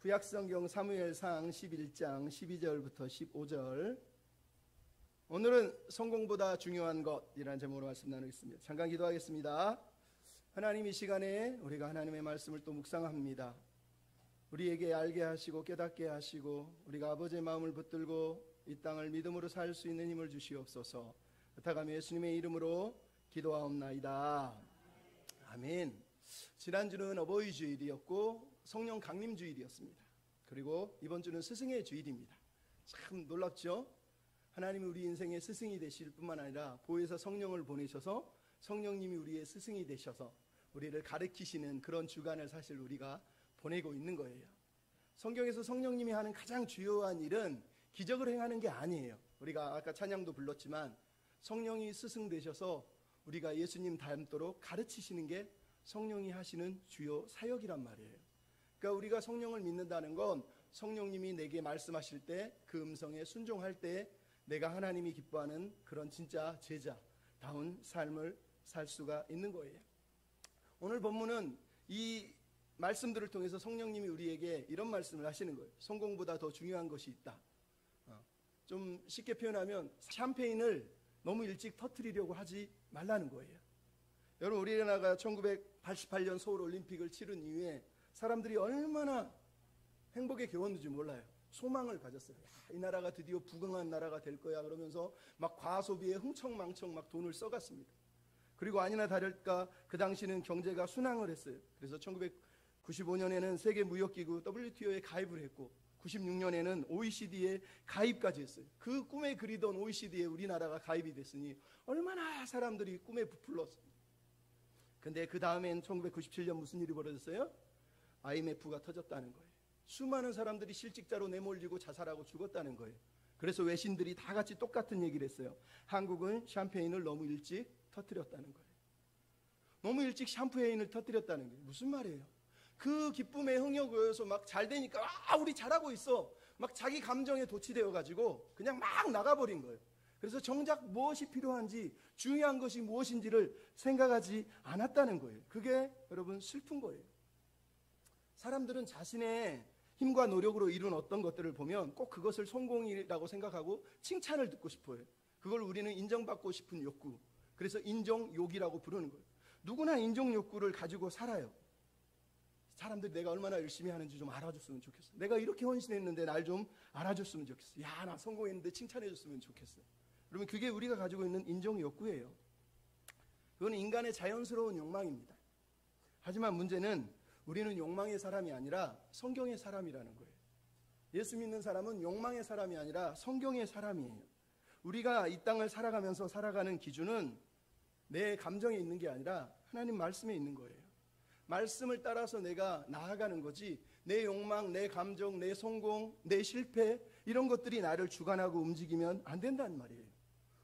구약성경 사무엘상 11장 12절부터 15절. 오늘은 성공보다 중요한 것이라는 제목으로 말씀 나누겠습니다. 잠깐 기도하겠습니다. 하나님, 이 시간에 우리가 하나님의 말씀을 또 묵상합니다. 우리에게 알게 하시고 깨닫게 하시고 우리가 아버지의 마음을 붙들고 이 땅을 믿음으로 살 수 있는 힘을 주시옵소서. 부탁하며 예수님의 이름으로 기도하옵나이다. 아멘. 지난주는 어버이 주일이었고 성령 강림 주일이었습니다. 그리고 이번 주는 스승의 주일입니다. 참 놀랍죠? 하나님이 우리 인생의 스승이 되실 뿐만 아니라 보혜사 성령을 보내셔서 성령님이 우리의 스승이 되셔서 우리를 가르치시는 그런 주간을 사실 우리가 보내고 있는 거예요. 성경에서 성령님이 하는 가장 주요한 일은 기적을 행하는 게 아니에요. 우리가 아까 찬양도 불렀지만 성령이 스승 되셔서 우리가 예수님 닮도록 가르치시는 게 성령이 하시는 주요 사역이란 말이에요. 그러니까 우리가 성령을 믿는다는 건 성령님이 내게 말씀하실 때 그 음성에 순종할 때 내가 하나님이 기뻐하는 그런 진짜 제자다운 삶을 살 수가 있는 거예요. 오늘 본문은 이 말씀들을 통해서 성령님이 우리에게 이런 말씀을 하시는 거예요. 성공보다 더 중요한 것이 있다. 좀 쉽게 표현하면 샴페인을 너무 일찍 터뜨리려고 하지 말라는 거예요. 여러분, 우리나라가 1988년 서울올림픽을 치른 이후에 사람들이 얼마나 행복에 겨웠는지 몰라요. 소망을 가졌어요. 이 나라가 드디어 부강한 나라가 될 거야 그러면서 막 과소비에 흥청망청 막 돈을 써갔습니다. 그리고 아니나 다를까 그 당시는 경제가 순항을 했어요. 그래서 1995년에는 세계무역기구 WTO에 가입을 했고 96년에는 OECD에 가입까지 했어요. 그 꿈에 그리던 OECD에 우리나라가 가입이 됐으니 얼마나 사람들이 꿈에 부풀렀습니다. 근데 그 다음엔 1997년 무슨 일이 벌어졌어요? IMF가 터졌다는 거예요. 수많은 사람들이 실직자로 내몰리고 자살하고 죽었다는 거예요. 그래서 외신들이 다 같이 똑같은 얘기를 했어요. 한국은 샴페인을 너무 일찍 터뜨렸다는 거예요. 너무 일찍 샴페인을 터뜨렸다는 거예요. 무슨 말이에요? 그 기쁨에 흥여고여서 막 잘 되니까 우리 잘하고 있어 막 자기 감정에 도취되어 가지고 그냥 막 나가버린 거예요. 그래서 정작 무엇이 필요한지 중요한 것이 무엇인지를 생각하지 않았다는 거예요. 그게 여러분 슬픈 거예요. 사람들은 자신의 힘과 노력으로 이룬 어떤 것들을 보면 꼭 그것을 성공이라고 생각하고 칭찬을 듣고 싶어요. 그걸 우리는 인정받고 싶은 욕구, 그래서 인정욕이라고 부르는 거예요. 누구나 인정욕구를 가지고 살아요. 사람들이 내가 얼마나 열심히 하는지 좀 알아줬으면 좋겠어. 내가 이렇게 헌신했는데 날 좀 알아줬으면 좋겠어. 야, 나 성공했는데 칭찬해줬으면 좋겠어. 그러면 그게 우리가 가지고 있는 인정욕구예요. 그건 인간의 자연스러운 욕망입니다. 하지만 문제는 우리는 욕망의 사람이 아니라 성경의 사람이라는 거예요. 예수 믿는 사람은 욕망의 사람이 아니라 성경의 사람이에요. 우리가 이 땅을 살아가면서 살아가는 기준은 내 감정에 있는 게 아니라 하나님 말씀에 있는 거예요. 말씀을 따라서 내가 나아가는 거지 내 욕망, 내 감정, 내 성공, 내 실패 이런 것들이 나를 주관하고 움직이면 안 된다는 말이에요.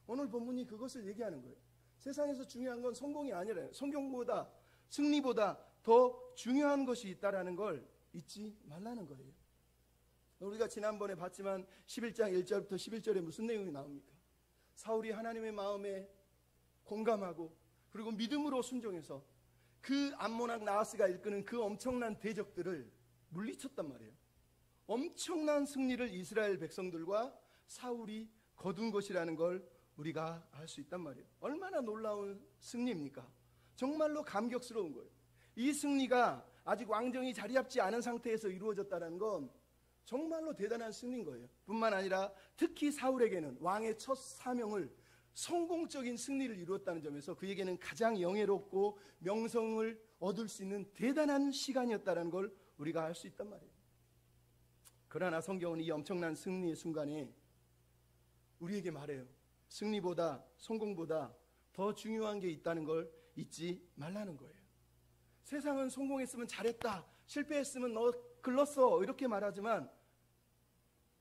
오늘 본문이 그것을 얘기하는 거예요. 세상에서 중요한 건 성공이 아니라 성경보다 승리보다 더 중요한 것이 있다는 걸 잊지 말라는 거예요. 우리가 지난번에 봤지만 11장 1절부터 11절에 무슨 내용이 나옵니까? 사울이 하나님의 마음에 공감하고 그리고 믿음으로 순종해서 그 암몬악 나하스가 이끄는 그 엄청난 대적들을 물리쳤단 말이에요. 엄청난 승리를 이스라엘 백성들과 사울이 거둔 것이라는 걸 우리가 알 수 있단 말이에요. 얼마나 놀라운 승리입니까? 정말로 감격스러운 거예요. 이 승리가 아직 왕정이 자리 잡지 않은 상태에서 이루어졌다는 건 정말로 대단한 승리인 거예요. 뿐만 아니라 특히 사울에게는 왕의 첫 사명을 성공적인 승리를 이루었다는 점에서 그에게는 가장 영예롭고 명성을 얻을 수 있는 대단한 시간이었다는 걸 우리가 알 수 있단 말이에요. 그러나 성경은 이 엄청난 승리의 순간에 우리에게 말해요. 승리보다 성공보다 더 중요한 게 있다는 걸 잊지 말라는 거예요. 세상은 성공했으면 잘했다, 실패했으면 너 글렀어 이렇게 말하지만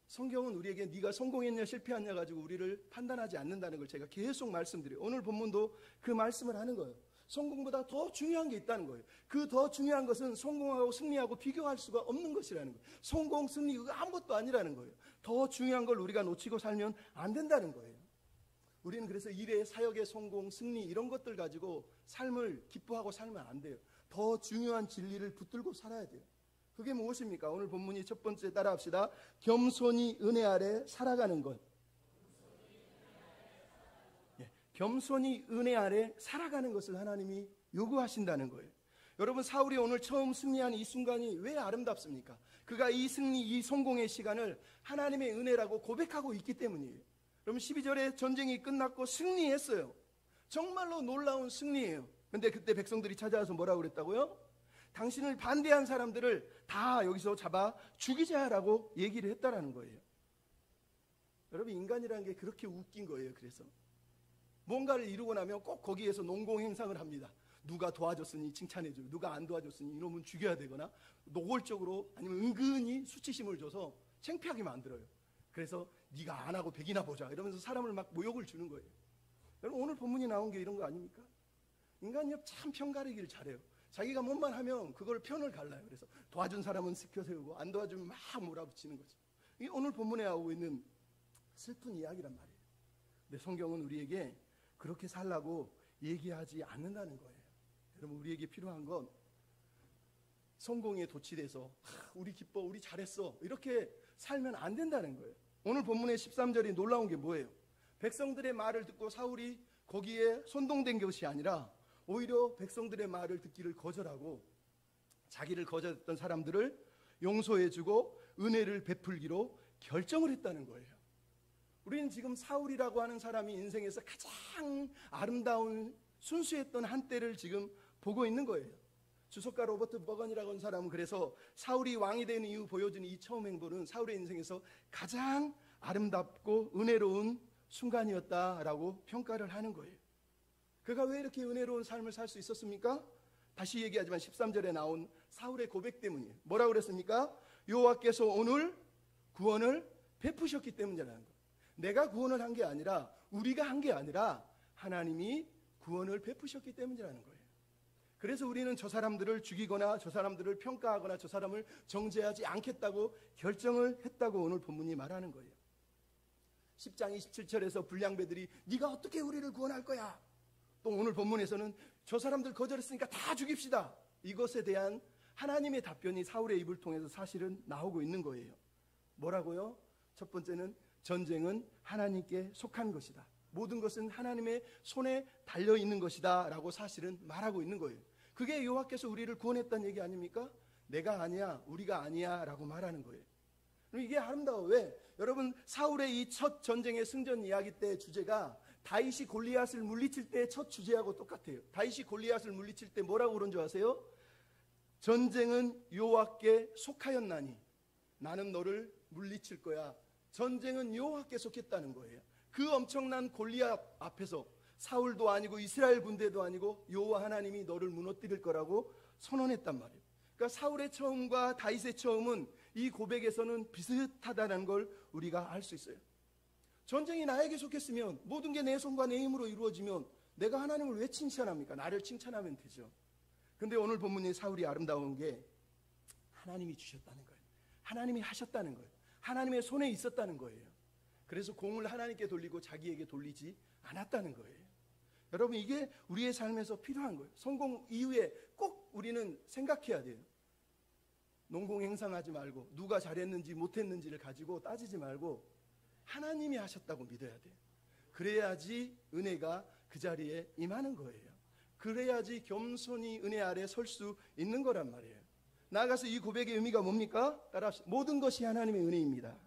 성경은 우리에게 네가 성공했냐 실패했냐 가지고 우리를 판단하지 않는다는 걸 제가 계속 말씀드려요. 오늘 본문도 그 말씀을 하는 거예요. 성공보다 더 중요한 게 있다는 거예요. 그 더 중요한 것은 성공하고 승리하고 비교할 수가 없는 것이라는 거예요. 성공, 승리 그거 아무것도 아니라는 거예요. 더 중요한 걸 우리가 놓치고 살면 안 된다는 거예요. 우리는 그래서 일의, 사역의 성공, 승리 이런 것들 가지고 삶을 기뻐하고 살면 안 돼요. 더 중요한 진리를 붙들고 살아야 돼요. 그게 무엇입니까? 오늘 본문이 첫 번째 따라합시다. 겸손히 은혜 아래 살아가는 것. 겸손히 은혜 아래 살아가는 것을 하나님이 요구하신다는 거예요. 여러분, 사울이 오늘 처음 승리한 이 순간이 왜 아름답습니까? 그가 이 승리, 이 성공의 시간을 하나님의 은혜라고 고백하고 있기 때문이에요. 여러분, 12절에 전쟁이 끝났고 승리했어요. 정말로 놀라운 승리예요. 근데 그때 백성들이 찾아와서 뭐라고 그랬다고요? 당신을 반대한 사람들을 다 여기서 잡아 죽이자라고 얘기를 했다라는 거예요. 여러분, 인간이라는 게 그렇게 웃긴 거예요. 그래서 뭔가를 이루고 나면 꼭 거기에서 농공행상을 합니다. 누가 도와줬으니 칭찬해주고, 누가 안 도와줬으니 이놈은 죽여야 되거나, 노골적으로 아니면 은근히 수치심을 줘서 창피하게 만들어요. 그래서 네가 안 하고 백이나 보자 이러면서 사람을 막 모욕을 주는 거예요. 여러분, 오늘 본문이 나온 게 이런 거 아닙니까? 인간이 참 편가르기를 잘해요. 자기가 뭔만 하면 그걸 편을 갈라요. 그래서 도와준 사람은 시켜 세우고 안 도와주면 막 몰아붙이는 거죠. 이게 오늘 본문에 나오고 있는 슬픈 이야기란 말이에요. 근데 성경은 우리에게 그렇게 살라고 얘기하지 않는다는 거예요. 여러분, 우리에게 필요한 건 성공에 도취돼서 우리 기뻐, 우리 잘했어 이렇게 살면 안 된다는 거예요. 오늘 본문의 13절이 놀라운 게 뭐예요? 백성들의 말을 듣고 사울이 거기에 선동된 것이 아니라 오히려 백성들의 말을 듣기를 거절하고 자기를 거절했던 사람들을 용서해주고 은혜를 베풀기로 결정을 했다는 거예요. 우리는 지금 사울이라고 하는 사람이 인생에서 가장 아름다운 순수했던 한때를 지금 보고 있는 거예요. 주석가 로버트 버건이라고 하는 사람은 그래서 사울이 왕이 된 이후 보여준 이 처음 행보는 사울의 인생에서 가장 아름답고 은혜로운 순간이었다라고 평가를 하는 거예요. 그가 왜 이렇게 은혜로운 삶을 살 수 있었습니까? 다시 얘기하지만 13절에 나온 사울의 고백 때문이에요. 뭐라고 그랬습니까? 여호와께서 오늘 구원을 베푸셨기 때문이라는 거예요. 내가 구원을 한 게 아니라, 우리가 한 게 아니라 하나님이 구원을 베푸셨기 때문이라는 거예요. 그래서 우리는 저 사람들을 죽이거나 저 사람들을 평가하거나 저 사람을 정죄하지 않겠다고 결정을 했다고 오늘 본문이 말하는 거예요. 10장 27절에서 불량배들이 네가 어떻게 우리를 구원할 거야? 또 오늘 본문에서는 저 사람들 거절했으니까 다 죽입시다. 이것에 대한 하나님의 답변이 사울의 입을 통해서 사실은 나오고 있는 거예요. 뭐라고요? 첫 번째는 전쟁은 하나님께 속한 것이다. 모든 것은 하나님의 손에 달려있는 것이다 라고 사실은 말하고 있는 거예요. 그게 여호와께서 우리를 구원했다는 얘기 아닙니까? 내가 아니야, 우리가 아니야 라고 말하는 거예요. 이게 아름다워. 왜? 여러분, 사울의 이 첫 전쟁의 승전 이야기 때 주제가 다윗이 골리앗을 물리칠 때 첫 주제하고 똑같아요. 다윗이 골리앗을 물리칠 때 뭐라고 그런 줄 아세요? 전쟁은 여호와께 속하였나니 나는 너를 물리칠 거야. 전쟁은 여호와께 속했다는 거예요. 그 엄청난 골리앗 앞에서 사울도 아니고 이스라엘 군대도 아니고 여호와 하나님이 너를 무너뜨릴 거라고 선언했단 말이에요. 그러니까 사울의 처음과 다윗의 처음은 이 고백에서는 비슷하다는 걸 우리가 알 수 있어요. 전쟁이 나에게 속했으면, 모든 게 내 손과 내 힘으로 이루어지면 내가 하나님을 왜 칭찬합니까? 나를 칭찬하면 되죠. 근데 오늘 본문의 사울이 아름다운 게 하나님이 주셨다는 거예요. 하나님이 하셨다는 거예요. 하나님의 손에 있었다는 거예요. 그래서 공을 하나님께 돌리고 자기에게 돌리지 않았다는 거예요. 여러분, 이게 우리의 삶에서 필요한 거예요. 성공 이후에 꼭 우리는 생각해야 돼요. 농공행상하지 말고 누가 잘했는지 못했는지를 가지고 따지지 말고 하나님이 하셨다고 믿어야 돼요. 그래야지 은혜가 그 자리에 임하는 거예요. 그래야지 겸손히 은혜 아래 설 수 있는 거란 말이에요. 나아가서 이 고백의 의미가 뭡니까? 따라합시다. 모든 것이 하나님의 은혜입니다.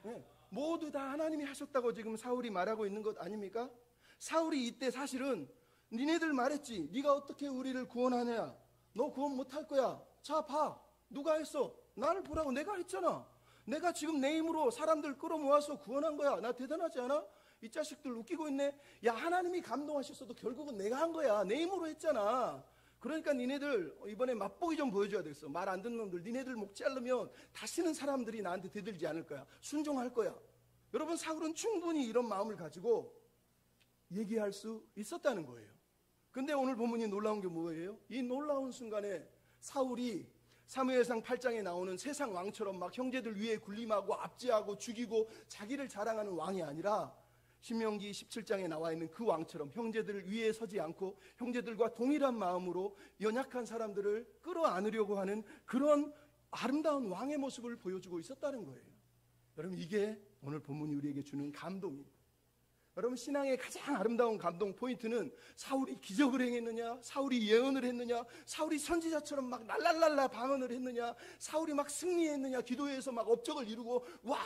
네, 모두 다 하나님이 하셨다고 지금 사울이 말하고 있는 것 아닙니까? 사울이 이때 사실은 니네들 말했지. 네가 어떻게 우리를 구원하냐? 너 구원 못할 거야. 자, 봐. 누가 했어? 나를 보라고. 내가 했잖아. 내가 지금 내 힘으로 사람들 끌어모아서 구원한 거야. 나 대단하지 않아? 이 자식들 웃기고 있네. 야, 하나님이 감동하셨어도 결국은 내가 한 거야. 내 힘으로 했잖아. 그러니까 니네들 이번에 맛보기 좀 보여줘야 되겠어. 말 안 듣는 놈들, 니네들 목 자르면 다시는 사람들이 나한테 대들지 않을 거야. 순종할 거야. 여러분, 사울은 충분히 이런 마음을 가지고 얘기할 수 있었다는 거예요. 근데 오늘 본문이 놀라운 게 뭐예요? 이 놀라운 순간에 사울이 사무엘상 8장에 나오는 세상 왕처럼 막 형제들 위에 군림하고 압제하고 죽이고 자기를 자랑하는 왕이 아니라 신명기 17장에 나와 있는 그 왕처럼 형제들 위에 서지 않고 형제들과 동일한 마음으로 연약한 사람들을 끌어안으려고 하는 그런 아름다운 왕의 모습을 보여주고 있었다는 거예요. 여러분, 이게 오늘 본문이 우리에게 주는 감동입니다. 여러분, 신앙의 가장 아름다운 감동 포인트는 사울이 기적을 행했느냐, 사울이 예언을 했느냐, 사울이 선지자처럼 막 날랄랄라 방언을 했느냐, 사울이 막 승리했느냐, 기도회에서 막 업적을 이루고 와,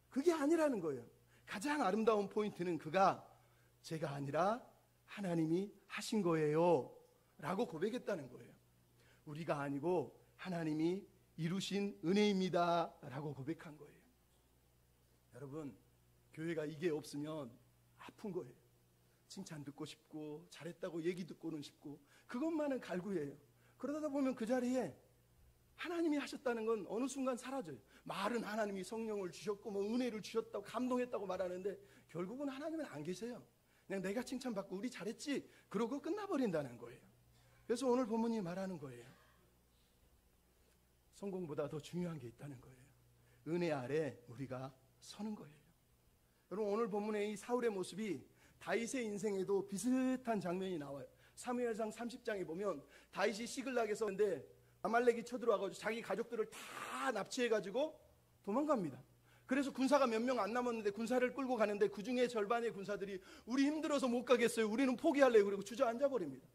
그게 아니라는 거예요. 가장 아름다운 포인트는 그가 제가 아니라 하나님이 하신 거예요 라고 고백했다는 거예요. 우리가 아니고 하나님이 이루신 은혜입니다 라고 고백한 거예요. 여러분, 교회가 이게 없으면 아픈 거예요. 칭찬 듣고 싶고 잘했다고 얘기 듣고는 싶고 그것만은 갈구해요. 그러다 보면 그 자리에 하나님이 하셨다는 건 어느 순간 사라져요. 말은 하나님이 성령을 주셨고 뭐 은혜를 주셨다고 감동했다고 말하는데 결국은 하나님은 안 계세요. 그냥 내가 칭찬받고 우리 잘했지 그러고 끝나버린다는 거예요. 그래서 오늘 본문이 말하는 거예요. 성공보다 더 중요한 게 있다는 거예요. 은혜 아래 우리가 서는 거예요. 여러분, 오늘 본문의 이 사울의 모습이 다윗의 인생에도 비슷한 장면이 나와요. 사무엘상 30장에 보면 다윗이 시글락에서 근데 아말렉이 쳐들어와가지고 자기 가족들을 다 납치해가지고 도망갑니다. 그래서 군사가 몇 명 안 남았는데 군사를 끌고 가는데 그 중에 절반의 군사들이 우리 힘들어서 못 가겠어요. 우리는 포기할래요. 그리고 주저앉아 버립니다.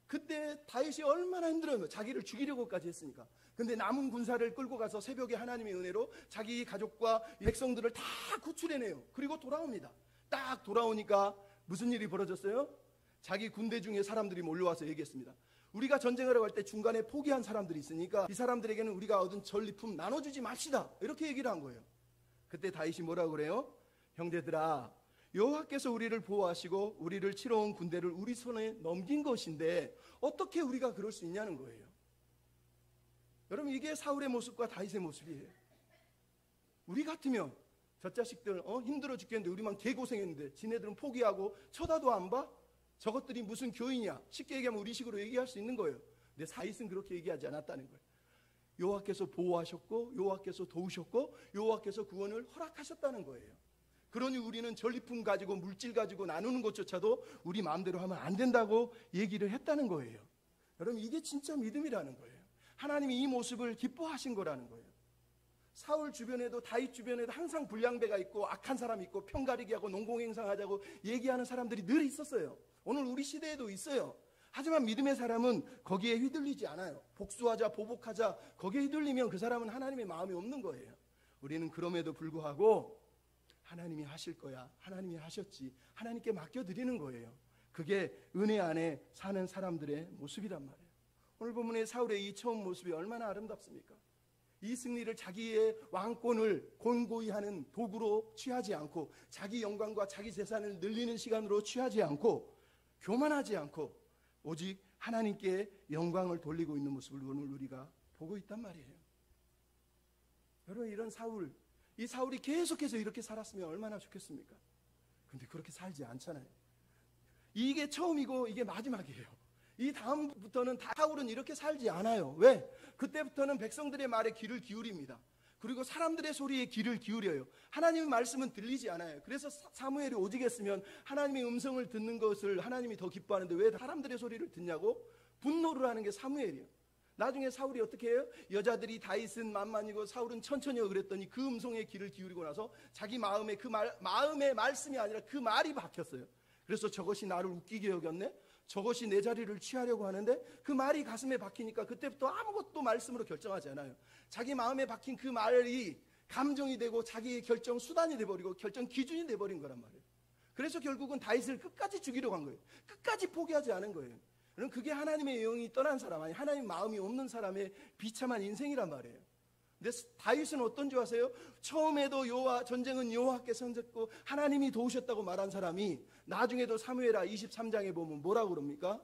그때 다윗이 얼마나 힘들어요. 자기를 죽이려고까지 했으니까. 근데 남은 군사를 끌고 가서 새벽에 하나님의 은혜로 자기 가족과 백성들을 다 구출해내요. 그리고 돌아옵니다. 딱 돌아오니까 무슨 일이 벌어졌어요? 자기 군대 중에 사람들이 몰려와서 얘기했습니다. 우리가 전쟁하러 갈 때 중간에 포기한 사람들이 있으니까 이 사람들에게는 우리가 얻은 전리품 나눠주지 맙시다. 이렇게 얘기를 한 거예요. 그때 다윗이 뭐라고 그래요? 형제들아, 여호와께서 우리를 보호하시고 우리를 치러 온 군대를 우리 손에 넘긴 것인데 어떻게 우리가 그럴 수 있냐는 거예요. 여러분, 이게 사울의 모습과 다윗의 모습이에요. 우리 같으면 저 자식들 힘들어 죽겠는데 우리만 개고생했는데 지네들은 포기하고 쳐다도 안 봐? 저것들이 무슨 교인이야? 쉽게 얘기하면 우리 식으로 얘기할 수 있는 거예요. 근데 다윗은 그렇게 얘기하지 않았다는 거예요. 여호와께서 보호하셨고 여호와께서 도우셨고 여호와께서 구원을 허락하셨다는 거예요. 그러니 우리는 전리품 가지고 물질 가지고 나누는 것조차도 우리 마음대로 하면 안 된다고 얘기를 했다는 거예요. 여러분, 이게 진짜 믿음이라는 거예요. 하나님이 이 모습을 기뻐하신 거라는 거예요. 사울 주변에도 다윗 주변에도 항상 불량배가 있고 악한 사람이 있고 편가르기 하고 농공행상하자고 얘기하는 사람들이 늘 있었어요. 오늘 우리 시대에도 있어요. 하지만 믿음의 사람은 거기에 휘둘리지 않아요. 복수하자, 보복하자, 거기에 휘둘리면 그 사람은 하나님의 마음이 없는 거예요. 우리는 그럼에도 불구하고 하나님이 하실 거야, 하나님이 하셨지, 하나님께 맡겨드리는 거예요. 그게 은혜 안에 사는 사람들의 모습이란 말이에요. 오늘 본문의 사울의 이 처음 모습이 얼마나 아름답습니까? 이 승리를 자기의 왕권을 곤고히 하는 도구로 취하지 않고 자기 영광과 자기 재산을 늘리는 시간으로 취하지 않고 교만하지 않고 오직 하나님께 영광을 돌리고 있는 모습을 오늘 우리가 보고 있단 말이에요. 여러분, 이런 사울, 이 사울이 계속해서 이렇게 살았으면 얼마나 좋겠습니까? 근데 그렇게 살지 않잖아요. 이게 처음이고 이게 마지막이에요. 이 다음부터는 사울은 이렇게 살지 않아요. 왜? 그때부터는 백성들의 말에 귀를 기울입니다. 그리고 사람들의 소리에 귀를 기울여요. 하나님의 말씀은 들리지 않아요. 그래서 사무엘이 오직했으면 하나님의 음성을 듣는 것을 하나님이 더 기뻐하는데 왜 사람들의 소리를 듣냐고? 분노를 하는 게 사무엘이에요. 나중에 사울이 어떻게 해요? 여자들이 다윗은 만만이고 사울은 천천히요 그랬더니 그 음성에 귀를 기울이고 나서 자기 마음에 마음의 말씀이 아니라 그 말이 박혔어요. 그래서 저것이 나를 웃기게 여겼네? 저것이 내 자리를 취하려고 하는데 그 말이 가슴에 박히니까 그때부터 아무것도 말씀으로 결정하지 않아요. 자기 마음에 박힌 그 말이 감정이 되고 자기의 결정 수단이 돼버리고 결정 기준이 돼버린 거란 말이에요. 그래서 결국은 다윗을 끝까지 죽이려고 한 거예요. 끝까지 포기하지 않은 거예요. 그럼 그게 하나님의 영이 떠난 사람, 아니 하나님 마음이 없는 사람의 비참한 인생이란 말이에요. 근데 다윗은 어떤 줄 아세요? 처음에도 전쟁은 여호와께서 하셨고 하나님이 도우셨다고 말한 사람이 나중에도 사무엘하 23장에 보면 뭐라고 그럽니까?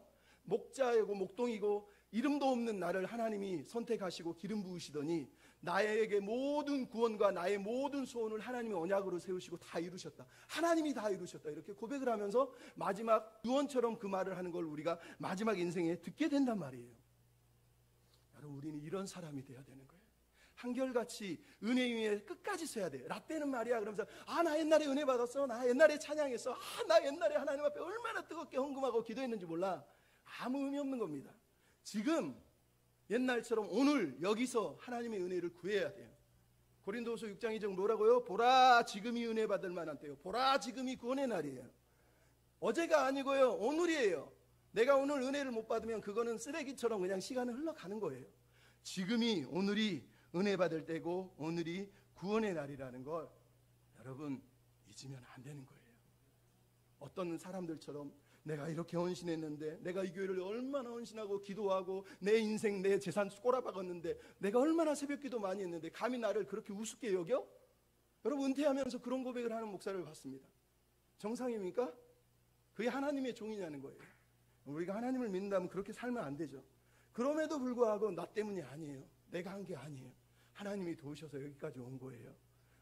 목자이고 목동이고 이름도 없는 나를 하나님이 선택하시고 기름 부으시더니 나에게 모든 구원과 나의 모든 소원을 하나님이 언약으로 세우시고 다 이루셨다. 하나님이 다 이루셨다. 이렇게 고백을 하면서 마지막 유언처럼 그 말을 하는 걸 우리가 마지막 인생에 듣게 된단 말이에요. 여러분, 우리는 이런 사람이 돼야 되는 거예요. 한결같이 은혜 위에 끝까지 서야 돼요. 라떼는 말이야 그러면서 나 옛날에 은혜 받았어, 나 옛날에 찬양했어, 나 옛날에 하나님 앞에 얼마나 뜨겁게 헌금하고 기도했는지 몰라. 아무 의미 없는 겁니다. 지금 옛날처럼 오늘 여기서 하나님의 은혜를 구해야 돼요. 고린도후서 6장 2절 뭐라고요? 보라 지금이 은혜 받을 만한 때요, 보라 지금이 구원의 날이에요. 어제가 아니고요, 오늘이에요. 내가 오늘 은혜를 못 받으면 그거는 쓰레기처럼 그냥 시간은 흘러가는 거예요. 지금이, 오늘이 은혜 받을 때고 오늘이 구원의 날이라는 걸 여러분 잊으면 안 되는 거예요. 어떤 사람들처럼 내가 이렇게 헌신했는데, 내가 이 교회를 얼마나 헌신하고 기도하고 내 인생 내 재산 꼬라박았는데, 내가 얼마나 새벽기도 많이 했는데 감히 나를 그렇게 우습게 여겨? 여러분 은퇴하면서 그런 고백을 하는 목사를 봤습니다. 정상입니까? 그게 하나님의 종이냐는 거예요. 우리가 하나님을 믿는다면 그렇게 살면 안 되죠. 그럼에도 불구하고 나 때문이 아니에요. 내가 한 게 아니에요. 하나님이 도우셔서 여기까지 온 거예요.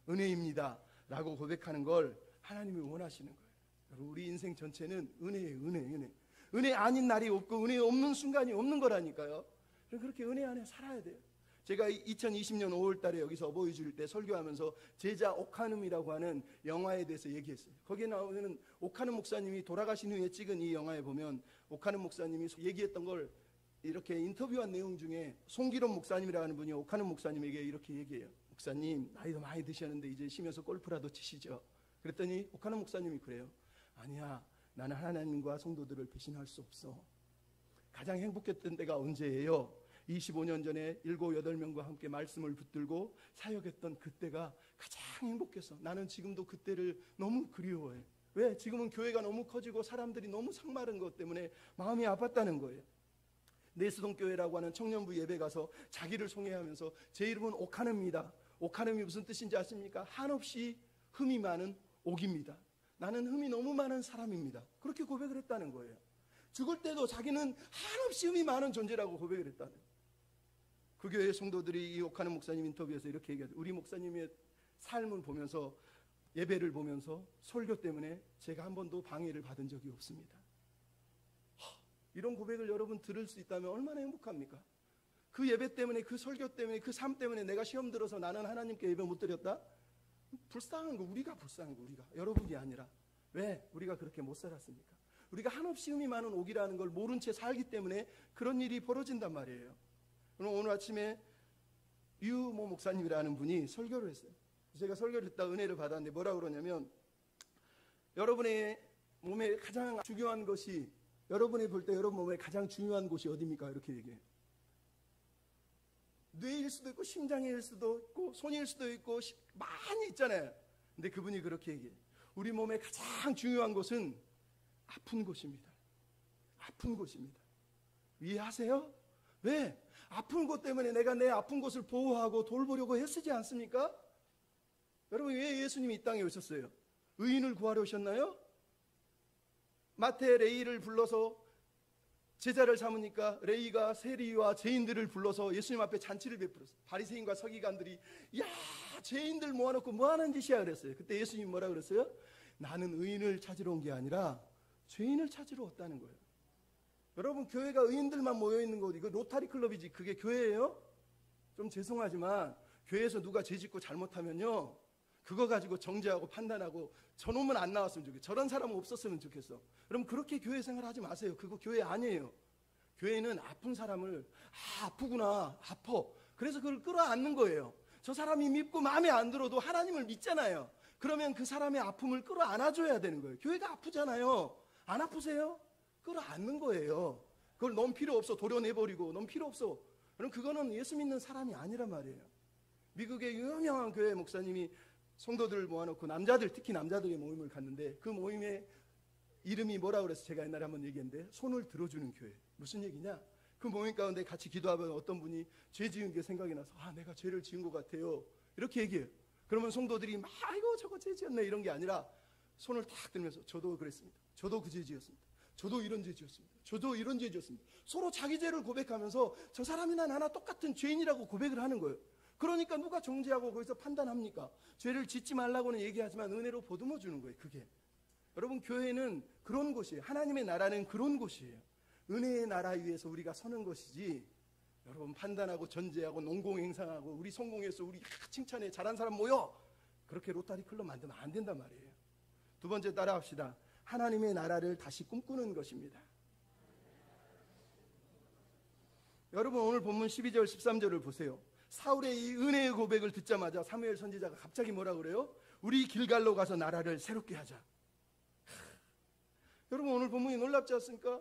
은혜입니다 라고 고백하는 걸 하나님이 원하시는 거예요. 우리 인생 전체는 은혜예요. 은혜 아닌 날이 없고 은혜 없는 순간이 없는 거라니까요. 그렇게 은혜 안에 살아야 돼요. 제가 2020년 5월 달에 여기서 어버이 주일 때 설교하면서 제자 오카눔이라고 하는 영화에 대해서 얘기했어요. 거기에 나오는 오카눔 목사님이 돌아가신 후에 찍은 이 영화에 보면 오카눔 목사님이 얘기했던 걸 이렇게 인터뷰한 내용 중에 송기론 목사님이라는 분이 오카눔 목사님에게 이렇게 얘기해요. 목사님 나이도 많이 드셨는데 이제 쉬면서 골프라도 치시죠. 그랬더니 오카눔 목사님이 그래요. 아니야, 나는 하나님과 성도들을 배신할 수 없어. 가장 행복했던 때가 언제예요? 25년 전에 7, 8명과 함께 말씀을 붙들고 사역했던 그때가 가장 행복했어. 나는 지금도 그때를 너무 그리워해. 왜? 지금은 교회가 너무 커지고 사람들이 너무 상마른 것 때문에 마음이 아팠다는 거예요. 내수동교회라고 하는 청년부 예배 가서 자기를 소개하면서 제 이름은 오카눔입니다. 오카눔이 무슨 뜻인지 아십니까? 한없이 흠이 많은 옥입니다. 나는 흠이 너무 많은 사람입니다. 그렇게 고백을 했다는 거예요. 죽을 때도 자기는 한없이 흠이 많은 존재라고 고백을 했다는 거예요. 그 교회 성도들이 이 오카눔 목사님 인터뷰에서 이렇게 얘기하죠. 우리 목사님의 삶을 보면서, 예배를 보면서 설교 때문에 제가 한 번도 방해를 받은 적이 없습니다. 이런 고백을 여러분 들을 수 있다면 얼마나 행복합니까? 그 예배 때문에, 그 설교 때문에, 그 삶 때문에 내가 시험 들어서 나는 하나님께 예배 못 드렸다? 불쌍한 거, 우리가 불쌍한 거, 우리가. 여러분이 아니라. 왜? 우리가 그렇게 못 살았습니까? 우리가 한없이 흠이 많은 옥이라는 걸 모른 채 살기 때문에 그런 일이 벌어진단 말이에요. 그럼 오늘 아침에 유모 목사님이라는 분이 설교를 했어요. 제가 설교를 했다 은혜를 받았는데 뭐라고 그러냐면, 여러분의 몸에 가장 중요한 것이, 여러분이 볼 때 여러분 몸에 가장 중요한 곳이 어디입니까? 이렇게 얘기해요. 뇌일 수도 있고 심장일 수도 있고 손일 수도 있고 많이 있잖아요. 근데 그분이 그렇게 얘기해요. 우리 몸에 가장 중요한 곳은 아픈 곳입니다. 아픈 곳입니다. 이해하세요? 왜? 아픈 곳 때문에 내가 내 아픈 곳을 보호하고 돌보려고 애쓰지 않습니까? 여러분, 왜 예수님이 이 땅에 오셨어요? 의인을 구하러 오셨나요? 마태 레이를 불러서 제자를 삼으니까 레이가 세리와 죄인들을 불러서 예수님 앞에 잔치를 베풀었어요. 바리새인과 서기관들이 야, 죄인들 모아놓고 뭐하는 짓이야 그랬어요. 그때 예수님이 뭐라 그랬어요? 나는 의인을 찾으러 온 게 아니라 죄인을 찾으러 왔다는 거예요. 여러분, 교회가 의인들만 모여있는 곳, 이거 로타리 클럽이지 그게 교회예요? 좀 죄송하지만 교회에서 누가 죄짓고 잘못하면요, 그거 가지고 정죄하고 판단하고 저놈은 안 나왔으면 좋겠어, 저런 사람은 없었으면 좋겠어. 그럼 그렇게 교회 생활하지 마세요. 그거 교회 아니에요. 교회는 아픈 사람을 아프구나, 아파, 그래서 그걸 끌어안는 거예요. 저 사람이 밉고 마음에 안 들어도 하나님을 믿잖아요. 그러면 그 사람의 아픔을 끌어안아줘야 되는 거예요. 교회가 아프잖아요. 안 아프세요? 끌어안는 거예요. 그걸 넌 필요 없어 도려내버리고 넌 필요 없어, 그럼 그거는 예수 믿는 사람이 아니란 말이에요. 미국의 유명한 교회 목사님이 성도들을 모아놓고 남자들, 특히 남자들의 모임을 갔는데 그 모임의 이름이 뭐라고 그래서 제가 옛날에 한번 얘기했는데 손을 들어주는 교회. 무슨 얘기냐? 그 모임 가운데 같이 기도하면 어떤 분이 죄 지은 게 생각이 나서 내가 죄를 지은 것 같아요 이렇게 얘기해요. 그러면 성도들이 막 아이고 저거 죄 지었네 이런 게 아니라 손을 탁 들면서 저도 그랬습니다. 저도 그 죄 지었습니다. 저도 이런 죄 지었습니다. 저도 이런 죄 지었습니다. 서로 자기 죄를 고백하면서 저 사람이나 나나 똑같은 죄인이라고 고백을 하는 거예요. 그러니까 누가 정죄하고 거기서 판단합니까? 죄를 짓지 말라고는 얘기하지만 은혜로 보듬어 주는 거예요. 그게 여러분, 교회는 그런 곳이에요. 하나님의 나라는 그런 곳이에요. 은혜의 나라 위에서 우리가 서는 것이지 여러분, 판단하고 전제하고 농공행상하고 우리 성공해서 우리 칭찬해 잘한 사람 모여, 그렇게 로타리 클럽 만들면 안 된단 말이에요. 두 번째 따라합시다. 하나님의 나라를 다시 꿈꾸는 것입니다. 여러분, 오늘 본문 12절 13절을 보세요. 사울의 이 은혜의 고백을 듣자마자 사무엘 선지자가 갑자기 뭐라 그래요? 우리 길갈로 가서 나라를 새롭게 하자. 여러분, 오늘 본문이 놀랍지 않습니까?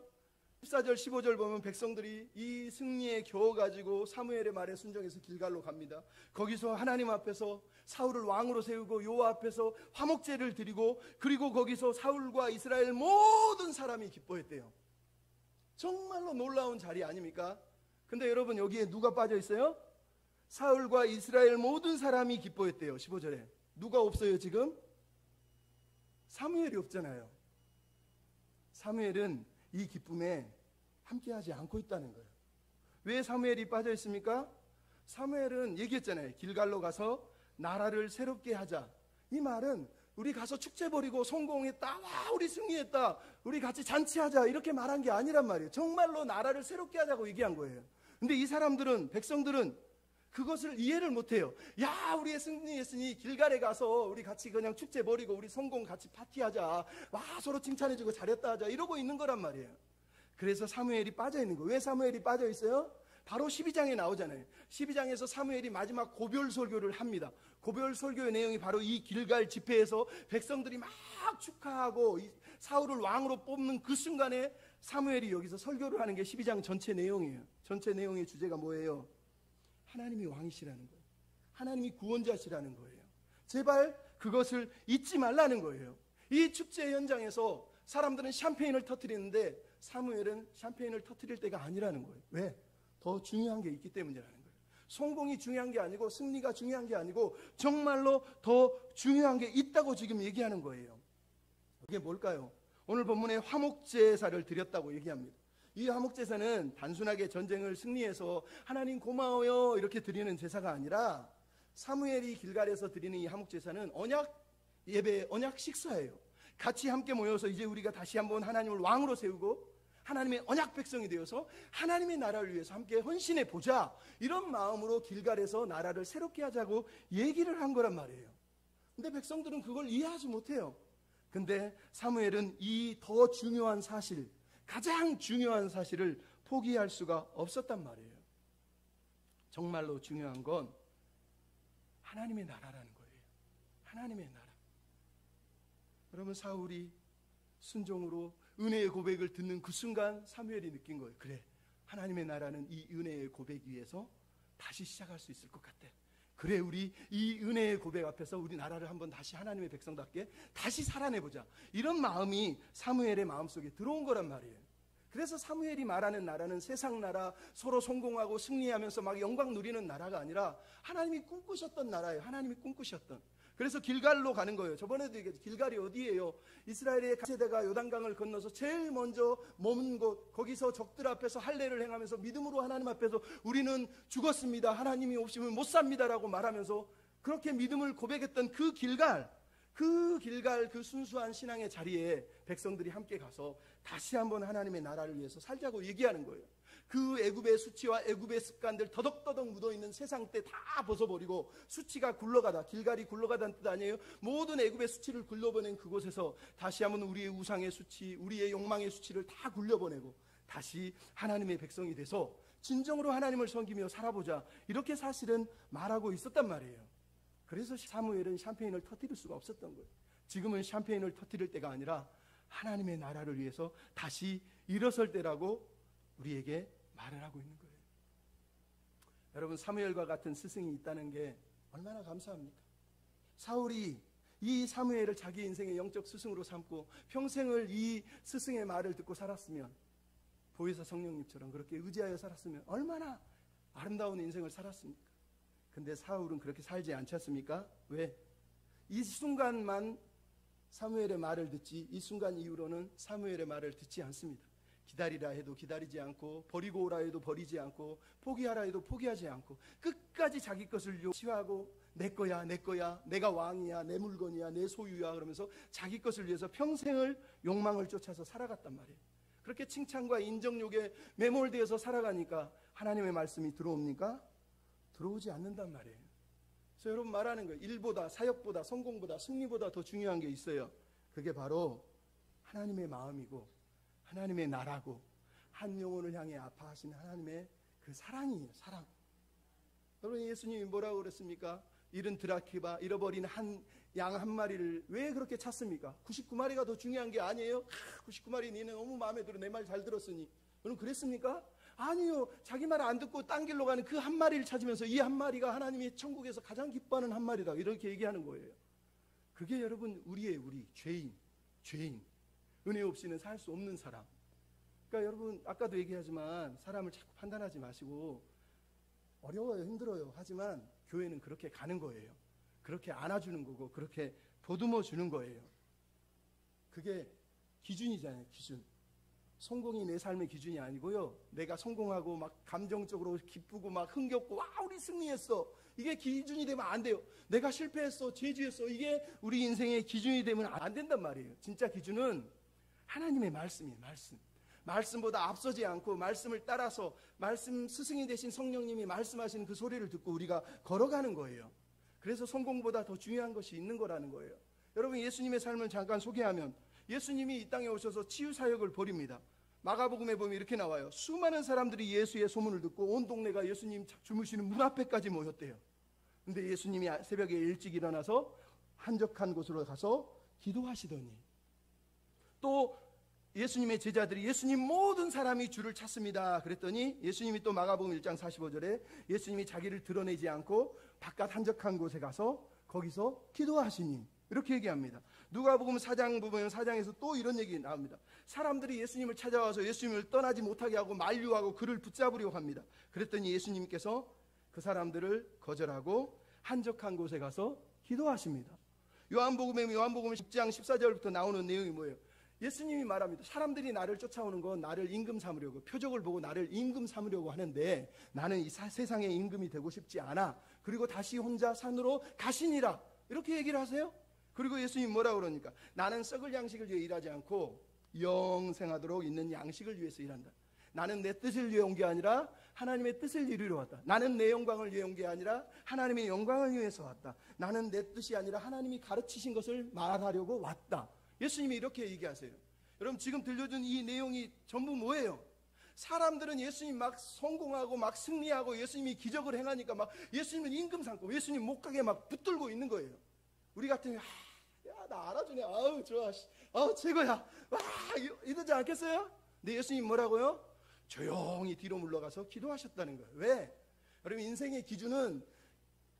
14절 15절 보면 백성들이 이 승리에 겨워가지고 사무엘의 말에 순종해서 길갈로 갑니다. 거기서 하나님 앞에서 사울을 왕으로 세우고 여호와 앞에서 화목제를 드리고, 그리고 거기서 사울과 이스라엘 모든 사람이 기뻐했대요. 정말로 놀라운 자리 아닙니까? 근데 여러분, 여기에 누가 빠져 있어요? 사울과 이스라엘 모든 사람이 기뻐했대요. 15절에 누가 없어요 지금? 사무엘이 없잖아요. 사무엘은 이 기쁨에 함께하지 않고 있다는 거예요. 왜 사무엘이 빠져 있습니까? 사무엘은 얘기했잖아요. 길갈로 가서 나라를 새롭게 하자. 이 말은 우리 가서 축제 벌이고 성공했다, 와 우리 승리했다, 우리 같이 잔치하자, 이렇게 말한 게 아니란 말이에요. 정말로 나라를 새롭게 하자고 얘기한 거예요. 근데 이 사람들은, 백성들은 그것을 이해를 못해요. 야, 우리 승리했으니 길갈에 가서 우리 같이 그냥 축제 벌이고 우리 성공 같이 파티하자, 와 서로 칭찬해주고 잘했다 하자, 이러고 있는 거란 말이에요. 그래서 사무엘이 빠져 있는 거예요. 왜 사무엘이 빠져 있어요? 바로 12장에 나오잖아요. 12장에서 사무엘이 마지막 고별 설교를 합니다. 고별 설교의 내용이 바로 이 길갈 집회에서 백성들이 막 축하하고 사울을 왕으로 뽑는 그 순간에 사무엘이 여기서 설교를 하는 게 12장 전체 내용이에요. 전체 내용의 주제가 뭐예요? 하나님이 왕이시라는 거예요. 하나님이 구원자시라는 거예요. 제발 그것을 잊지 말라는 거예요. 이 축제 현장에서 사람들은 샴페인을 터뜨리는데 사무엘은 샴페인을 터뜨릴 때가 아니라는 거예요. 왜? 더 중요한 게 있기 때문이라는 거예요. 성공이 중요한 게 아니고 승리가 중요한 게 아니고 정말로 더 중요한 게 있다고 지금 얘기하는 거예요. 이게 뭘까요? 오늘 본문에 화목제사를 드렸다고 얘기합니다. 이 화목제사는 단순하게 전쟁을 승리해서 하나님 고마워요 이렇게 드리는 제사가 아니라, 사무엘이 길갈에서 드리는 이 화목제사는 언약 예배, 언약 식사예요. 같이 함께 모여서 이제 우리가 다시 한번 하나님을 왕으로 세우고 하나님의 언약 백성이 되어서 하나님의 나라를 위해서 함께 헌신해 보자, 이런 마음으로 길갈에서 나라를 새롭게 하자고 얘기를 한 거란 말이에요. 근데 백성들은 그걸 이해하지 못해요. 근데 사무엘은 이 더 중요한 사실, 가장 중요한 사실을 포기할 수가 없었단 말이에요. 정말로 중요한 건 하나님의 나라라는 거예요. 하나님의 나라. 여러분, 사울이 순종으로 은혜의 고백을 듣는 그 순간 사무엘이 느낀 거예요. 그래, 하나님의 나라는 이 은혜의 고백 위에서 다시 시작할 수 있을 것 같아. 그래, 우리 이 은혜의 고백 앞에서 우리 나라를 한번 다시 하나님의 백성답게 다시 살아내보자, 이런 마음이 사무엘의 마음속에 들어온 거란 말이에요. 그래서 사무엘이 말하는 나라는 세상 나라, 서로 성공하고 승리하면서 막 영광 누리는 나라가 아니라 하나님이 꿈꾸셨던 나라예요. 하나님이 꿈꾸셨던. 그래서 길갈로 가는 거예요. 저번에도 얘기했죠. 길갈이 어디예요? 이스라엘의 세대가 요단강을 건너서 제일 먼저 머문 곳, 거기서 적들 앞에서 할례를 행하면서 믿음으로 하나님 앞에서 우리는 죽었습니다, 하나님이 없으면 못 삽니다라고 말하면서 그렇게 믿음을 고백했던 그 길갈, 그 순수한 신앙의 자리에 백성들이 함께 가서 다시 한번 하나님의 나라를 위해서 살자고 얘기하는 거예요. 그 애굽의 수치와 애굽의 습관들 더덕더덕 묻어있는 세상 때 다 벗어버리고, 수치가 굴러가다, 길갈이 굴러가다는 뜻 아니에요. 모든 애굽의 수치를 굴려보낸 그곳에서 다시 한번 우리의 우상의 수치, 우리의 욕망의 수치를 다 굴려보내고 다시 하나님의 백성이 돼서 진정으로 하나님을 섬기며 살아보자, 이렇게 사실은 말하고 있었단 말이에요. 그래서 사무엘은 샴페인을 터뜨릴 수가 없었던 거예요. 지금은 샴페인을 터뜨릴 때가 아니라 하나님의 나라를 위해서 다시 일어설 때라고 우리에게 말을 하고 있는 거예요. 여러분, 사무엘과 같은 스승이 있다는 게 얼마나 감사합니까? 사울이 이 사무엘을 자기 인생의 영적 스승으로 삼고 평생을 이 스승의 말을 듣고 살았으면, 보혜사 성령님처럼 그렇게 의지하여 살았으면 얼마나 아름다운 인생을 살았습니까? 근데 사울은 그렇게 살지 않지 않습니까? 왜? 이 순간만 사무엘의 말을 듣지, 이 순간 이후로는 사무엘의 말을 듣지 않습니다. 기다리라 해도 기다리지 않고, 버리고 오라 해도 버리지 않고, 포기하라 해도 포기하지 않고, 끝까지 자기 것을 취하고 내 거야, 내 거야, 내가 왕이야, 내 물건이야, 내 소유야 그러면서 자기 것을 위해서 평생을 욕망을 쫓아서 살아갔단 말이에요. 그렇게 칭찬과 인정욕에 매몰되어서 살아가니까 하나님의 말씀이 들어옵니까? 들어오지 않는단 말이에요. 그래서 여러분 말하는 거예요. 일보다, 사역보다, 성공보다, 승리보다 더 중요한 게 있어요. 그게 바로 하나님의 마음이고 하나님의 나라고 한 영혼을 향해 아파하신 하나님의 그 사랑이에요. 사랑. 여러분 예수님이 뭐라고 그랬습니까? 잃은 드라키바, 잃어버린 양 한 마리를 왜 그렇게 찾습니까? 99마리가 더 중요한 게 아니에요? 99마리 니네 너무 마음에 들어. 내 말 잘 들었으니. 여러분 그랬습니까? 아니요. 자기 말 안 듣고 딴 길로 가는 그 한 마리를 찾으면서 이 한 마리가 하나님이 천국에서 가장 기뻐하는 한 마리다. 이렇게 얘기하는 거예요. 그게 여러분 우리 죄인. 은혜 없이는 살 수 없는 사람. 그러니까 여러분 아까도 얘기하지만 사람을 자꾸 판단하지 마시고 어려워요, 힘들어요. 하지만 교회는 그렇게 가는 거예요. 그렇게 안아주는 거고 그렇게 보듬어 주는 거예요. 그게 기준이잖아요. 기준. 성공이 내 삶의 기준이 아니고요. 내가 성공하고 막 감정적으로 기쁘고 막 흥겹고 와 우리 승리했어. 이게 기준이 되면 안 돼요. 내가 실패했어, 저주했어. 이게 우리 인생의 기준이 되면 안 된단 말이에요. 진짜 기준은 하나님의 말씀이에요. 말씀보다 앞서지 않고 말씀을 따라서 말씀 스승이 되신 성령님이 말씀하시는 그 소리를 듣고 우리가 걸어가는 거예요. 그래서 성공보다 더 중요한 것이 있는 거라는 거예요. 여러분 예수님의 삶을 잠깐 소개하면 예수님이 이 땅에 오셔서 치유사역을 벌입니다. 마가복음에 보면 이렇게 나와요. 수많은 사람들이 예수의 소문을 듣고 온 동네가 예수님 주무시는 문 앞에까지 모였대요. 근데 예수님이 새벽에 일찍 일어나서 한적한 곳으로 가서 기도하시더니 또 예수님의 제자들이 예수님 모든 사람이 주를 찾습니다. 그랬더니 예수님이 또 마가복음 1장 45절에 예수님이 자기를 드러내지 않고 바깥 한적한 곳에 가서 거기서 기도하시니 이렇게 얘기합니다. 누가복음 4장 보면 4장에서 또 이런 얘기 나옵니다. 사람들이 예수님을 찾아와서 예수님을 떠나지 못하게 하고 만류하고 그를 붙잡으려고 합니다. 그랬더니 예수님께서 그 사람들을 거절하고 한적한 곳에 가서 기도하십니다. 요한복음 10장 14절부터 나오는 내용이 뭐예요? 예수님이 말합니다. 사람들이 나를 쫓아오는 건 나를 임금 삼으려고, 표적을 보고 나를 임금 삼으려고 하는데 나는 이 세상의 임금이 되고 싶지 않아. 그리고 다시 혼자 산으로 가시니라. 이렇게 얘기를 하세요. 그리고 예수님 뭐라고 그러니까 나는 썩을 양식을 위해 일하지 않고 영생하도록 있는 양식을 위해서 일한다. 나는 내 뜻을 위해 온 게 아니라 하나님의 뜻을 이루러 왔다. 나는 내 영광을 위해 온 게 아니라 하나님의 영광을 위해서 왔다. 나는 내 뜻이 아니라 하나님이 가르치신 것을 말하려고 왔다. 예수님이 이렇게 얘기하세요. 여러분 지금 들려준 이 내용이 전부 뭐예요? 사람들은 예수님 막 성공하고 막 승리하고 예수님이 기적을 행하니까 막 예수님은 임금 삼고 예수님 못 가게 막 붙들고 있는 거예요. 우리 같으면 야, 나 알아주네. 아우 좋아. 아우 최고야. 와 이러지 않겠어요? 근데 예수님 뭐라고요? 조용히 뒤로 물러가서 기도하셨다는 거예요. 왜? 여러분 인생의 기준은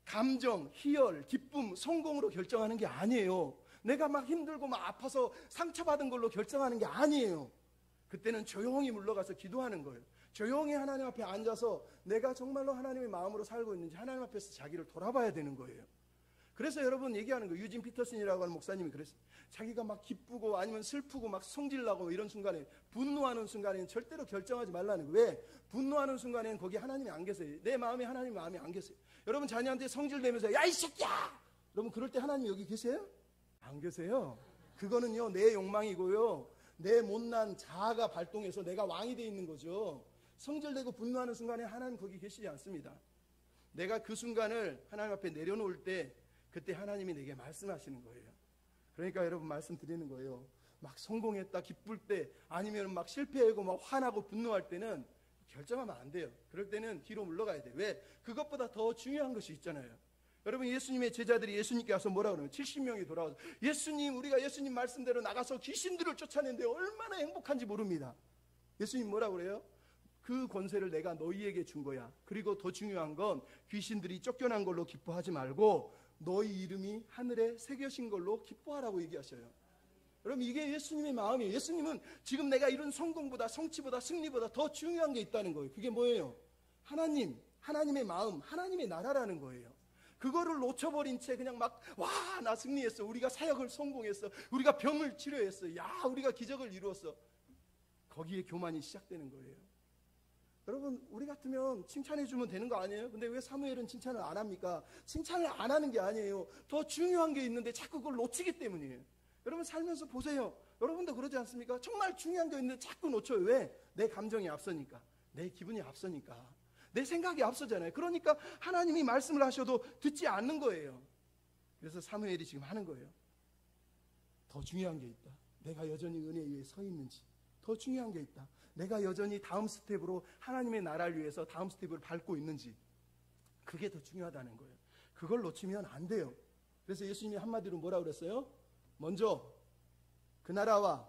감정, 희열, 기쁨, 성공으로 결정하는 게 아니에요. 내가 막 힘들고 막 아파서 상처받은 걸로 결정하는 게 아니에요. 그때는 조용히 물러가서 기도하는 거예요. 조용히 하나님 앞에 앉아서 내가 정말로 하나님의 마음으로 살고 있는지 하나님 앞에서 자기를 돌아봐야 되는 거예요. 그래서 여러분 얘기하는 거예요. 유진 피터슨이라고 하는 목사님이 그랬어요. 자기가 막 기쁘고 아니면 슬프고 막 성질나고 이런 순간에 분노하는 순간에는 절대로 결정하지 말라는 거예요. 왜? 분노하는 순간에는 거기 하나님이 안 계세요. 내 마음에 하나님 마음이 안 계세요. 여러분 자녀한테 성질내면서 야 이 새끼야! 여러분 그럴 때 하나님 여기 계세요? 안 계세요. 그거는요 내 욕망이고요 내 못난 자아가 발동해서 내가 왕이 돼 있는 거죠. 성질내고 분노하는 순간에 하나님 거기 계시지 않습니다. 내가 그 순간을 하나님 앞에 내려놓을 때 그때 하나님이 내게 말씀하시는 거예요. 그러니까 여러분 말씀드리는 거예요. 막 성공했다 기쁠 때 아니면 막 실패하고 막 화나고 분노할 때는 결정하면 안 돼요. 그럴 때는 뒤로 물러가야 돼요. 왜? 그것보다 더 중요한 것이 있잖아요. 여러분 예수님의 제자들이 예수님께 와서 뭐라 그러면 70명이 돌아와서 예수님 우리가 예수님 말씀대로 나가서 귀신들을 쫓아내는데 얼마나 행복한지 모릅니다. 예수님 뭐라 그래요? 그 권세를 내가 너희에게 준 거야. 그리고 더 중요한 건 귀신들이 쫓겨난 걸로 기뻐하지 말고 너희 이름이 하늘에 새겨진 걸로 기뻐하라고 얘기하셔요. 여러분 이게 예수님의 마음이에요. 예수님은 지금 내가 이룬 성공보다 성취보다 승리보다 더 중요한 게 있다는 거예요. 그게 뭐예요? 하나님의 마음, 하나님의 나라라는 거예요. 그거를 놓쳐버린 채 그냥 막 와 나 승리했어. 우리가 사역을 성공했어. 우리가 병을 치료했어. 야 우리가 기적을 이루었어. 거기에 교만이 시작되는 거예요. 여러분 우리 같으면 칭찬해주면 되는 거 아니에요? 근데 왜 사무엘은 칭찬을 안 합니까? 칭찬을 안 하는 게 아니에요. 더 중요한 게 있는데 자꾸 그걸 놓치기 때문이에요. 여러분 살면서 보세요. 여러분도 그러지 않습니까? 정말 중요한 게 있는데 자꾸 놓쳐요. 왜? 내 감정이 앞서니까, 내 기분이 앞서니까, 내 생각이 앞서잖아요. 그러니까 하나님이 말씀을 하셔도 듣지 않는 거예요. 그래서 사무엘이 지금 하는 거예요. 더 중요한 게 있다. 내가 여전히 은혜 위에 서 있는지. 더 중요한 게 있다. 내가 여전히 다음 스텝으로 하나님의 나라를 위해서 다음 스텝을 밟고 있는지. 그게 더 중요하다는 거예요. 그걸 놓치면 안 돼요. 그래서 예수님이 한마디로 뭐라고 그랬어요? 먼저 그 나라와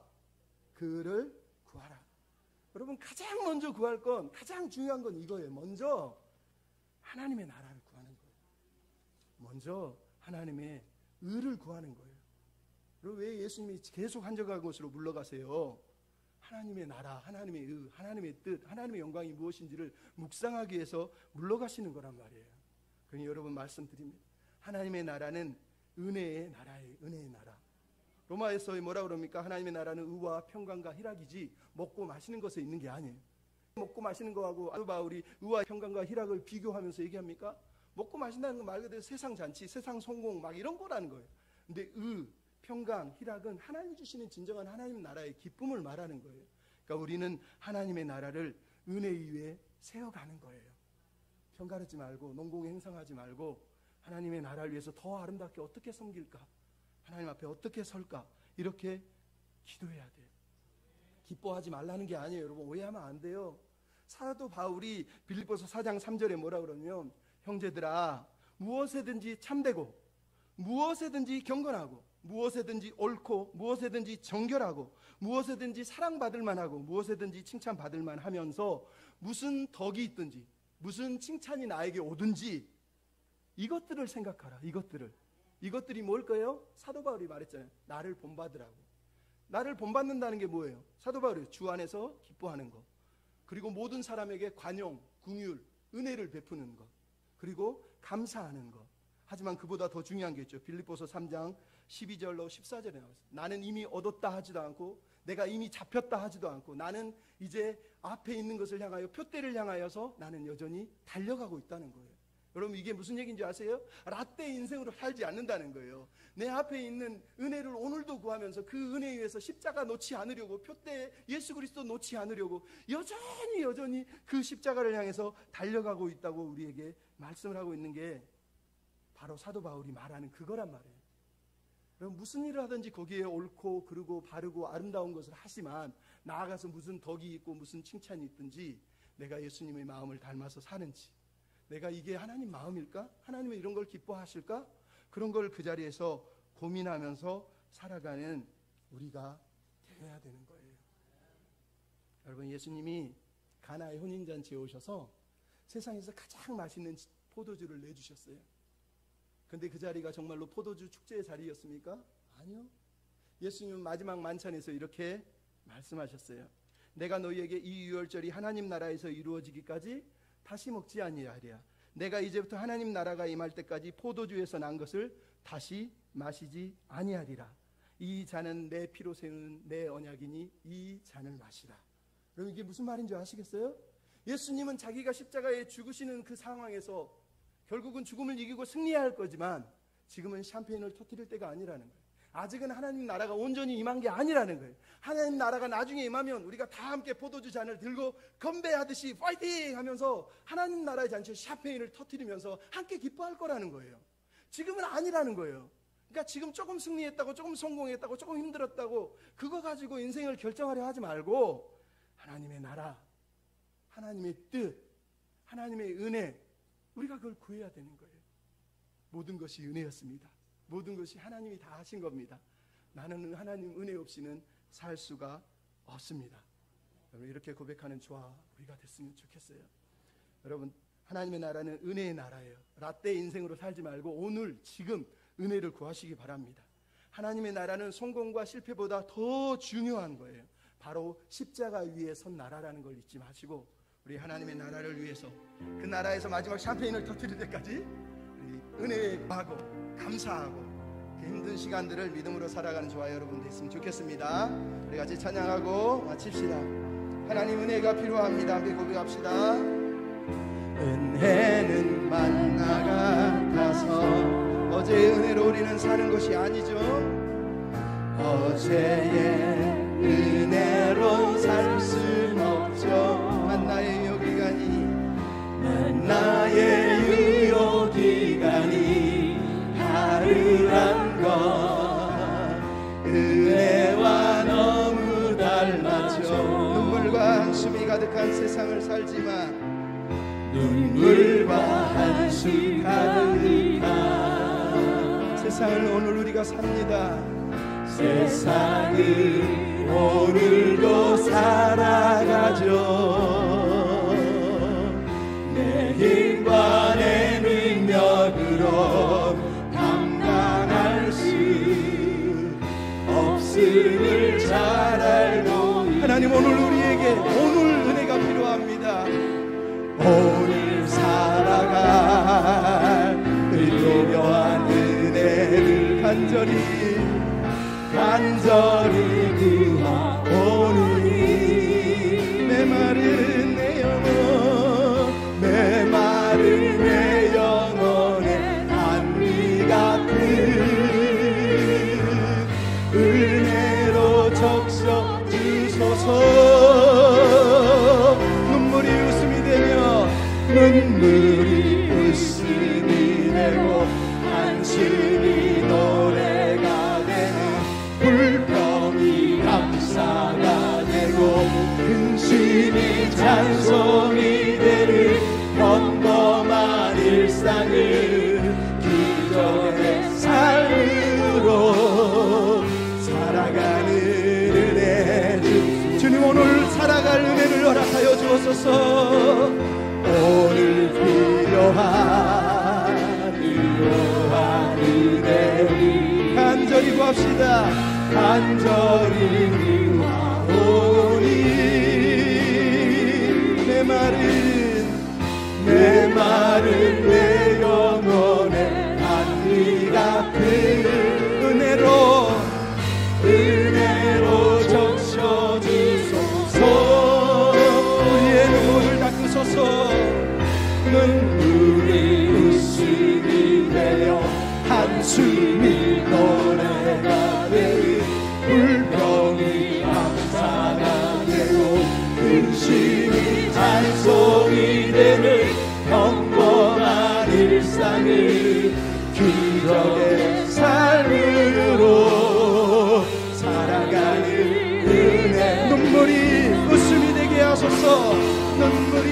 그를 구하라. 여러분, 가장 먼저 구할 건, 가장 중요한 건 이거예요. 먼저 하나님의 나라를 구하는 거예요. 먼저 하나님의 의를 구하는 거예요. 그리고 왜 예수님이 계속 한적한 곳으로 물러가세요? 하나님의 나라, 하나님의 의, 하나님의 뜻, 하나님의 영광이 무엇인지를 묵상하기 위해서 물러가시는 거란 말이에요. 그러니 여러분 말씀드립니다. 하나님의 나라는 은혜의 나라예요. 은혜의 나라. 로마에서 뭐라 그럽니까? 하나님의 나라는 의와 평강과 희락이지 먹고 마시는 것에 있는 게 아니에요. 먹고 마시는 거하고 사도 바울이 의와 평강과 희락을 비교하면서 얘기합니까? 먹고 마신다는 건 말 그대로 세상 잔치, 세상 성공 막 이런 거라는 거예요. 근데 의, 평강, 희락은 하나님 주시는 진정한 하나님 나라의 기쁨을 말하는 거예요. 그러니까 우리는 하나님의 나라를 은혜 위에 세워가는 거예요. 편가르지 말고, 농공행상하지 말고, 하나님의 나라를 위해서 더 아름답게 어떻게 섬길까? 하나님 앞에 어떻게 설까? 이렇게 기도해야 돼요. 기뻐하지 말라는 게 아니에요. 여러분, 오해하면 안 돼요. 사도 바울이 빌립보서 4장 3절에 뭐라 그러냐면, 형제들아, 무엇에든지 참되고, 무엇에든지 경건하고, 무엇에든지 옳고, 무엇에든지 정결하고, 무엇에든지 사랑받을 만하고, 무엇에든지 칭찬받을 만하면서 무슨 덕이 있든지, 무슨 칭찬이 나에게 오든지 이것들을 생각하라. 이것들이 뭘까요? 사도 바울이 말했잖아요. 나를 본받으라고. 나를 본받는다는 게 뭐예요? 사도 바울이 주 안에서 기뻐하는 것, 그리고 모든 사람에게 관용, 긍휼, 은혜를 베푸는 것, 그리고 감사하는 것. 하지만 그보다 더 중요한 게 있죠. 빌립보서 3장 12절로 14절에 나와있어요. 나는 이미 얻었다 하지도 않고, 내가 이미 잡혔다 하지도 않고, 나는 이제 앞에 있는 것을 향하여, 표대를 향하여서 나는 여전히 달려가고 있다는 거예요. 여러분, 이게 무슨 얘기인지 아세요? 라떼 인생으로 살지 않는다는 거예요. 내 앞에 있는 은혜를 오늘도 구하면서 그 은혜 위에서 십자가 놓지 않으려고, 표대 예수 그리스도 놓지 않으려고 여전히 그 십자가를 향해서 달려가고 있다고 우리에게 말씀을 하고 있는 게 바로 사도 바울이 말하는 그거란 말이에요. 여러분, 무슨 일을 하든지 거기에 옳고 그르고 바르고 아름다운 것을 하지만, 나아가서 무슨 덕이 있고 무슨 칭찬이 있든지, 내가 예수님의 마음을 닮아서 사는지, 내가 이게 하나님 마음일까? 하나님은 이런 걸 기뻐하실까? 그런 걸 그 자리에서 고민하면서 살아가는 우리가 되어야 되는 거예요. 여러분, 예수님이 가나의 혼인잔치에 오셔서 세상에서 가장 맛있는 포도주를 내주셨어요. 근데 그 자리가 정말로 포도주 축제의 자리였습니까? 아니요. 예수님은 마지막 만찬에서 이렇게 말씀하셨어요. 내가 너희에게 이 유월절이 하나님 나라에서 이루어지기까지 다시 먹지 아니하리라. 내가 이제부터 하나님 나라가 임할 때까지 포도주에서 난 것을 다시 마시지 아니하리라. 이 잔은 내 피로 세운 내 언약이니 이 잔을 마시라. 여러분, 이게 무슨 말인지 아시겠어요? 예수님은 자기가 십자가에 죽으시는 그 상황에서 결국은 죽음을 이기고 승리할 거지만, 지금은 샴페인을 터뜨릴 때가 아니라는 거예요. 아직은 하나님 나라가 온전히 임한 게 아니라는 거예요. 하나님 나라가 나중에 임하면 우리가 다 함께 포도주 잔을 들고 건배하듯이 파이팅 하면서 하나님 나라의 잔치에 샴페인을 터뜨리면서 함께 기뻐할 거라는 거예요. 지금은 아니라는 거예요. 그러니까 지금 조금 승리했다고, 조금 성공했다고, 조금 힘들었다고 그거 가지고 인생을 결정하려 하지 말고, 하나님의 나라, 하나님의 뜻, 하나님의 은혜, 우리가 그걸 구해야 되는 거예요. 모든 것이 은혜였습니다. 모든 것이 하나님이 다 하신 겁니다. 나는 하나님 은혜 없이는 살 수가 없습니다. 여러분, 이렇게 고백하는 저와 우리가 됐으면 좋겠어요. 여러분, 하나님의 나라는 은혜의 나라예요. 라떼 인생으로 살지 말고 오늘 지금 은혜를 구하시기 바랍니다. 하나님의 나라는 성공과 실패보다 더 중요한 거예요. 바로 십자가 위에 선 나라라는 걸 잊지 마시고, 우리 하나님의 나라를 위해서 그 나라에서 마지막 샴페인을 터뜨릴 때까지 우리 은혜하고 감사하고 그 힘든 시간들을 믿음으로 살아가는 저와 여러분 됐으면 좋겠습니다. 우리 같이 찬양하고 마칩시다. 하나님 은혜가 필요합니다. 함께 고백합시다. 은혜는 만나 같아서 어제의 은혜로 우리는 사는 것이 아니죠. 어제의 은혜로 살 순 없죠. 만나의 유효기간이 하루란 것 은혜와 너무 닮았죠. 눈물과 한숨이 가득한 세상을 살지만 눈물과 한숨 가득한 세상을 오늘 우리가 삽니다. 세상을 오늘도 살아가죠. 내 힘과 내 능력으로 감당할 수 없음을 잘 알고 하나님 오늘 우리에게 오늘 은혜가 필요합니다. 오늘 살아갈 의로묘한 은혜를 간절히 구하오니 메마른 내 영혼에 한리 같은 은혜로 적셔 주소서. 눈물이 웃음이 되며 한숨이 노래가 되는 불평이 감사가 되고 근심이 찬송이 되는 평범한 일상을 기적의 삶으로 살아가는 은혜 주님 오늘 살아갈 은혜를 허락하여 주옵소서. 오늘 필요한 은혜를 간절히 구합시다. 간절히 구하오니 메마른 내 영혼에 한리 같은 은혜로 적셔주소서. 우리의 눈물을 닦으소서. 눈물이 웃음이 되어 한숨이 노래가 되는 불평이 감사가 되고 근심이 찬송이 되는 평범한 일상을 기적의 삶으로 살아가는 은혜. 눈물이 웃음이 되게 하소서. 눈물이